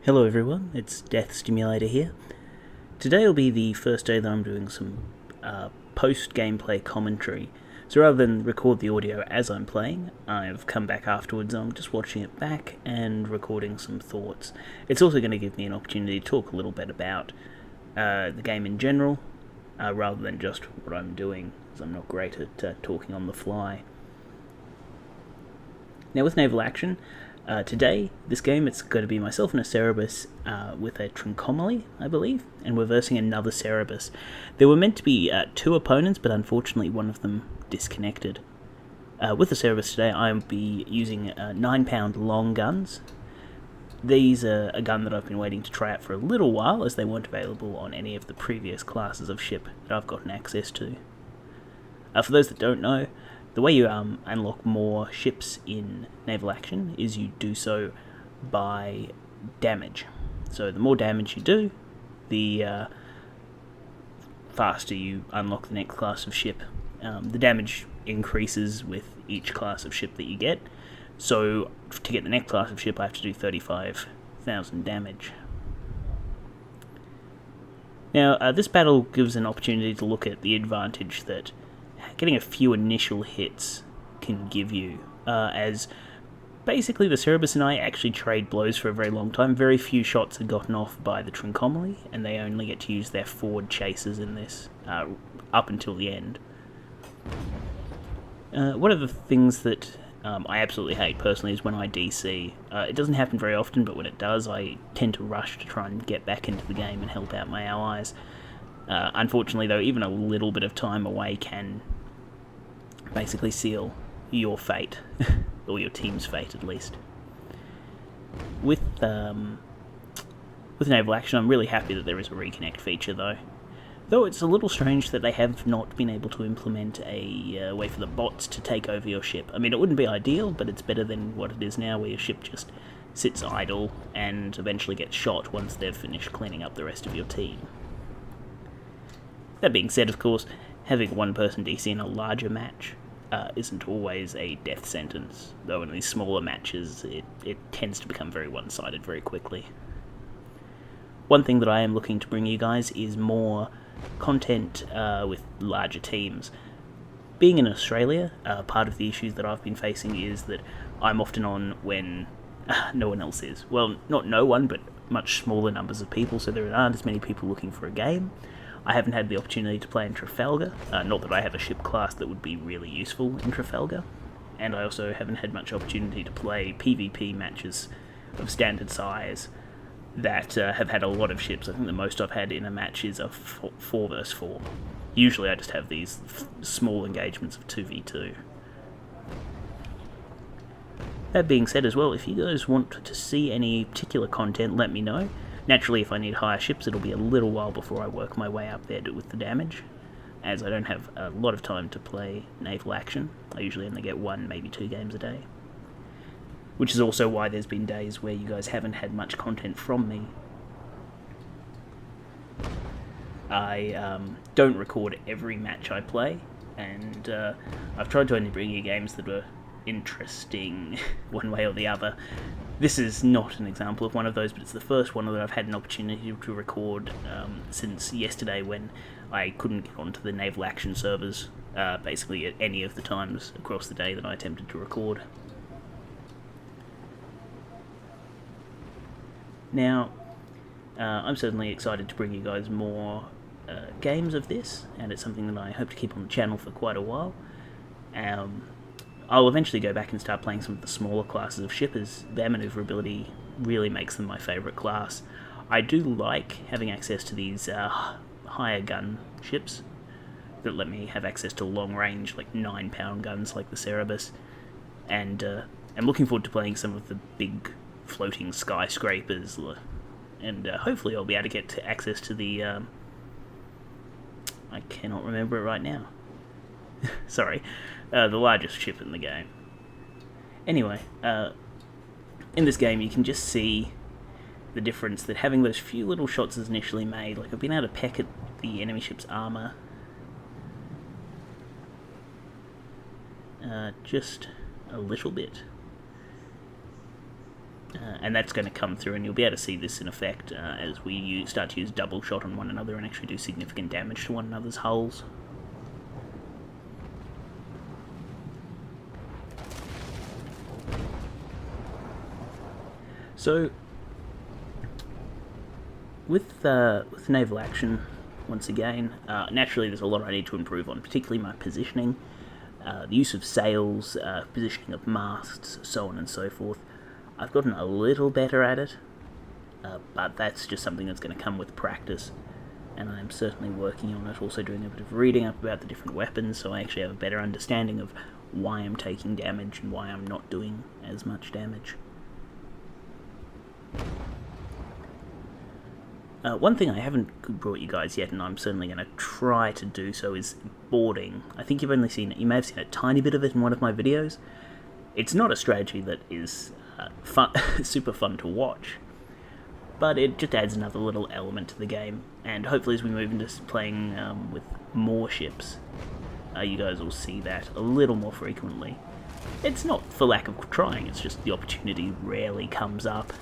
Hello everyone, it's Death Stimulator here. Today will be the first day that I'm doing some post-gameplay commentary. So rather than record the audio as I'm playing, I've come back afterwards, I'm just watching it back and recording some thoughts. It's also going to give me an opportunity to talk a little bit about the game in general, rather than just what I'm doing, as I'm not great at talking on the fly. Now with Naval Action, today, this game, it's going to be myself and a Cerberus with a Trincomalee, I believe, and we're versing another Cerberus. There were meant to be two opponents, but unfortunately one of them disconnected. With the Cerberus today, I'll be using 9-pound long guns. These are a gun that I've been waiting to try out for a little while, as they weren't available on any of the previous classes of ship that I've gotten access to. For those that don't know, the way you unlock more ships in Naval Action is you do so by damage. So the more damage you do, the faster you unlock the next class of ship. The damage increases with each class of ship that you get. So to get the next class of ship, I have to do 35,000 damage. Now, this battle gives an opportunity to look at the advantage that getting a few initial hits can give you, as basically the Cerberus and I actually trade blows for a very long time. Very few shots are gotten off by the Trincomalee, and they only get to use their forward chasers in this up until the end. One of the things that I absolutely hate personally is when I DC. It doesn't happen very often, but when it does, I tend to rush to try and get back into the game and help out my allies. Unfortunately, though, even a little bit of time away can basically seal your fate, or your team's fate at least. With Naval Action, I'm really happy that there is a reconnect feature, though it's a little strange that they have not been able to implement a way for the bots to take over your ship. I mean, it wouldn't be ideal, but it's better than what it is now, where your ship just sits idle and eventually gets shot once they've finished cleaning up the rest of your team. That being said, of course, having one person DC in a larger match isn't always a death sentence, though in these smaller matches it tends to become very one-sided very quickly. One thing that I am looking to bring you guys is more content with larger teams. Being in Australia, part of the issues that I've been facing is that I'm often on when no one else is. Well, not no one, but much smaller numbers of people, so there aren't as many people looking for a game. I haven't had the opportunity to play in Trafalgar, not that I have a ship class that would be really useful in Trafalgar, and I also haven't had much opportunity to play PvP matches of standard size that have had a lot of ships. I think the most I've had in a match is a 4 vs 4. Usually I just have these small engagements of 2v2. That being said as well, if you guys want to see any particular content, let me know. Naturally, if I need higher ships, it'll be a little while before I work my way up there with the damage, as I don't have a lot of time to play Naval Action. I usually only get 1, maybe 2 games a day. Which is also why there's been days where you guys haven't had much content from me. I don't record every match I play, and I've tried to only bring you games that are interesting one way or the other. This is not an example of one of those, but it's the first one that I've had an opportunity to record since yesterday, when I couldn't get onto the Naval Action servers, basically at any of the times across the day that I attempted to record. Now, I'm certainly excited to bring you guys more games of this, and it's something that I hope to keep on the channel for quite a while. I'll eventually go back and start playing some of the smaller classes of ship, as their maneuverability really makes them my favourite class. I do like having access to these higher gun ships that let me have access to long range, like 9-pound guns like the Cerberus, and I'm looking forward to playing some of the big floating skyscrapers, and hopefully I'll be able to get access to the I cannot remember it right now. Sorry, the largest ship in the game. Anyway, in this game you can just see the difference that having those few little shots has initially made. Like, I've been able to peck at the enemy ship's armour just a little bit. and that's going to come through, and you'll be able to see this in effect as we start to use double shot on one another and actually do significant damage to one another's hulls. So, with Naval Action, once again, naturally there's a lot I need to improve on, particularly my positioning, the use of sails, positioning of masts, so on and so forth. I've gotten a little better at it, but that's just something that's going to come with practice, and I'm certainly working on it, also doing a bit of reading up about the different weapons, so I actually have a better understanding of why I'm taking damage and why I'm not doing as much damage. One thing I haven't brought you guys yet, and I'm certainly going to try to do so, is boarding. I think you may have seen a tiny bit of it in one of my videos. It's not a strategy that is super fun to watch, but it just adds another little element to the game, and hopefully as we move into playing with more ships, you guys will see that a little more frequently. It's not for lack of trying, it's just the opportunity rarely comes up.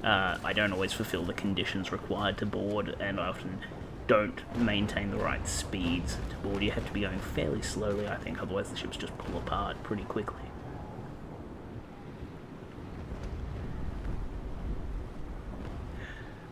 I don't always fulfill the conditions required to board, and I often don't maintain the right speeds to board. You have to be going fairly slowly, I think, otherwise the ships just pull apart pretty quickly.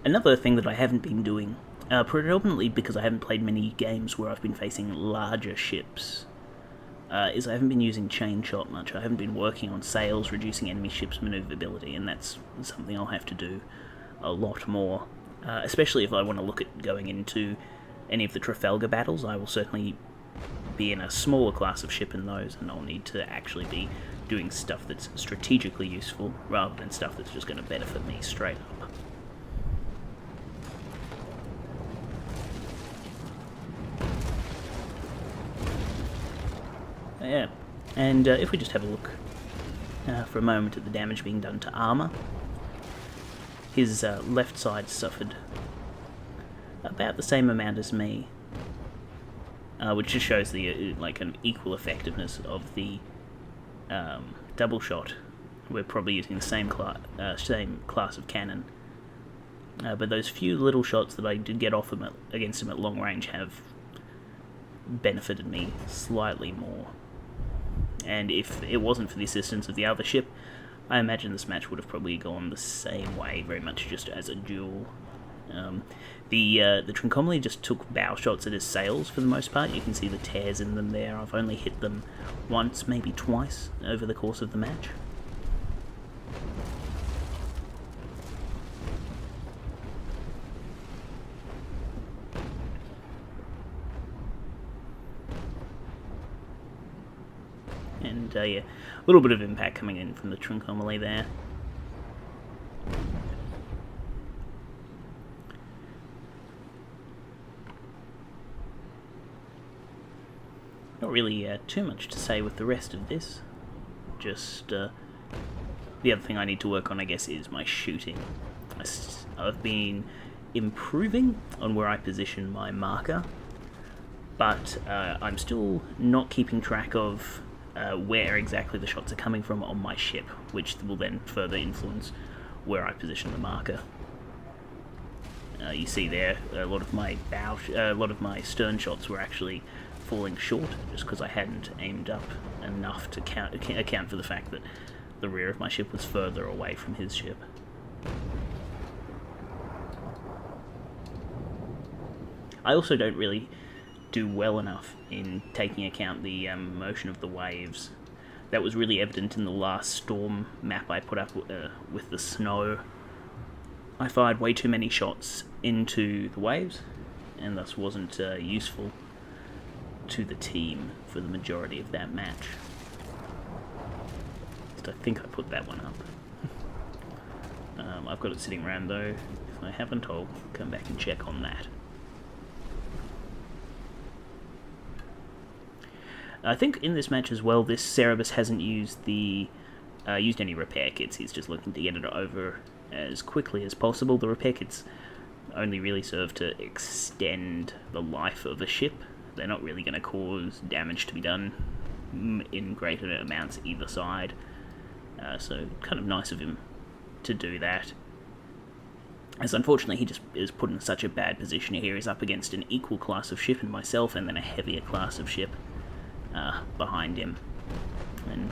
Another thing that I haven't been doing, predominantly because I haven't played many games where I've been facing larger ships, is I haven't been using chain shot much. I haven't been working on sails, reducing enemy ships' maneuverability, and that's something I'll have to do a lot more. Especially if I want to look at going into any of the Trafalgar battles. I will certainly be in a smaller class of ship in those, and I'll need to actually be doing stuff that's strategically useful, rather than stuff that's just going to benefit me straight up. Yeah, and if we just have a look for a moment at the damage being done to armour, his left side suffered about the same amount as me, which just shows the an equal effectiveness of the double shot. We're probably using the same class of cannon, but those few little shots that I did get off him against him at long range have benefited me slightly more. And if it wasn't for the assistance of the other ship, I imagine this match would have probably gone the same way, very much just as a duel. The Trincomalee just took bow shots at his sails for the most part. You can see the tears in them there. I've only hit them once, maybe twice, over the course of the match. And yeah, a little bit of impact coming in from the Trincomalee there. Not really too much to say with the rest of this. Just the other thing I need to work on, I guess, is my shooting. I've been improving on where I position my marker, but I'm still not keeping track of where exactly the shots are coming from on my ship, which will then further influence where I position the marker. You see there, a lot of my stern shots were actually falling short, just because I hadn't aimed up enough to account for the fact that the rear of my ship was further away from his ship. I also don't really do well enough in taking account the motion of the waves. That was really evident in the last storm map I put up with the snow. I fired way too many shots into the waves, and thus wasn't useful to the team for the majority of that match. I think I put that one up. I've got it sitting around though. If I haven't, I'll come back and check on that. I think in this match as well, this Cerberus hasn't used any repair kits. He's just looking to get it over as quickly as possible. The repair kits only really serve to extend the life of a ship. They're not really going to cause damage to be done in greater amounts either side. So kind of nice of him to do that. As unfortunately he just is put in such a bad position here. He's up against an equal class of ship and myself, and then a heavier class of ship behind him. And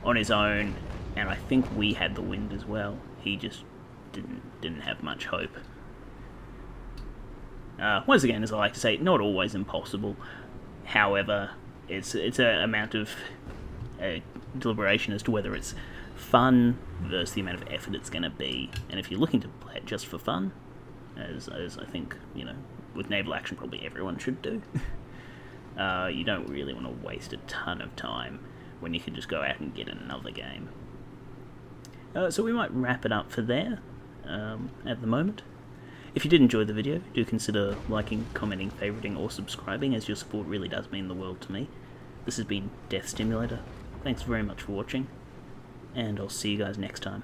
on his own, and I think we had the wind as well. He just didn't have much hope. Once again, as I like to say, not always impossible. However, it's an amount of deliberation as to whether it's fun versus the amount of effort it's going to be. And if you're looking to play it just for fun, as I think, with Naval Action probably everyone should do, you don't really want to waste a ton of time when you can just go out and get another game. So we might wrap it up for there at the moment. If you did enjoy the video, do consider liking, commenting, favouriting or subscribing, as your support really does mean the world to me. This has been Death Stimulator. Thanks very much for watching, and I'll see you guys next time.